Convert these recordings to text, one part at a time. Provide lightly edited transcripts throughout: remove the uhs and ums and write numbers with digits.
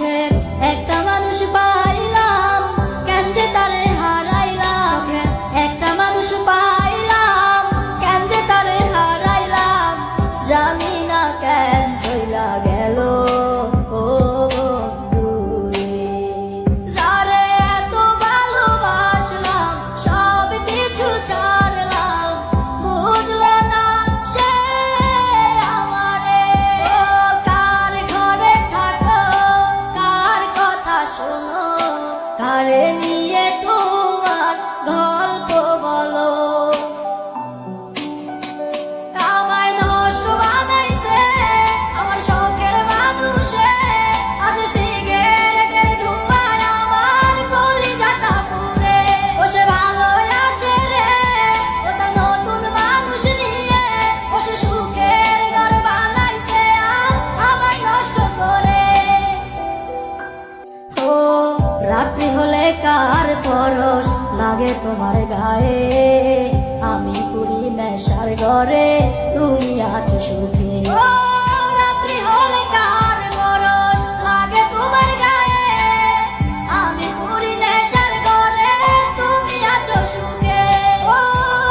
শখের একটা মানুষ পাইলাম, কেন যে তারে হারাইলাম। একটা মানুষ পাইলাম, কেন যে তারে হারাইলাম। জানি না কেন চইলা গেল ও দূরে। যারে এত ভালোবাসলাম, সব কিছু ছাড়লাম, বুঝলো না সে আমারে। ও কার ঘরে থাকো, কার কথা শোনো, কারে নিয়ে তোমার গল্প বলো। আমায় নষ্ট বানাইছে আমার শখের মানুষে, আজ সিগারেটের ধোঁয়ায় আমার কলিজাটা পুড়ে। ও সে ভালো আছে রে, ও তার নতুন মানুষ নিয়ে, ও সে সুখের ঘর বানাইছে আর আমায় নষ্ট করে। ও রাত্রি হলে কার পরশ লাগে তোমার গায়ে, আমি পুরি নেশার ঘরে, তুমি আছো সুখে। ও রাত্রি হলে কার পরশ লাগে তোমার গায়ে, আমি পুরি নেশার ঘরে, তুমি আছো সুখে। ও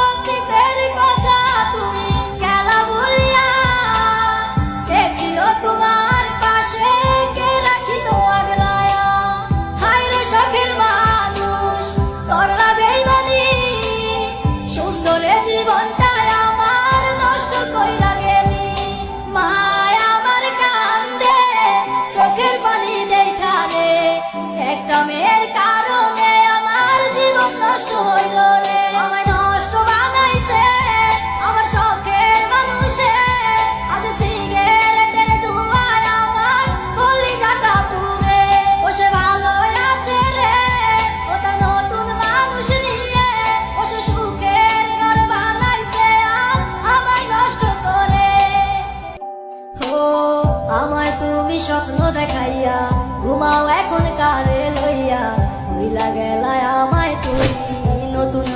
অতীতের কথা তুমি গেলা ভুলিয়া, কে ছিল তোমার পাশে, কে রাখিত আগলায়া। হায় রে শখের মানুষ, করলা বেইমানি, সুন্দরে জীবনটাই আমার নষ্ট কইরা গেলি। মায় আমার কান্দে, চোখের পানি দেখা রে, একটা মেয়ের কারণে আমার জীবন নষ্ট হইল রে। আমায় নষ্ট বানাইছে আমার শখের মানুষে, আজ সিগারেটের ধোঁয়ায় আমার কলিজাটা পুড়ে। ও সে ভালো আছে রে, ও তার নতুন মানুষ নিয়ে, ও সে সুখের ঘর বানাইছে আর আমায় নষ্ট করে। ও আমায় তুমি স্বপ্ন দেখাইয়া, ঘুমাও এখন কারে লইয়া, ভুইলা গেলা আমায় তুমি নতুন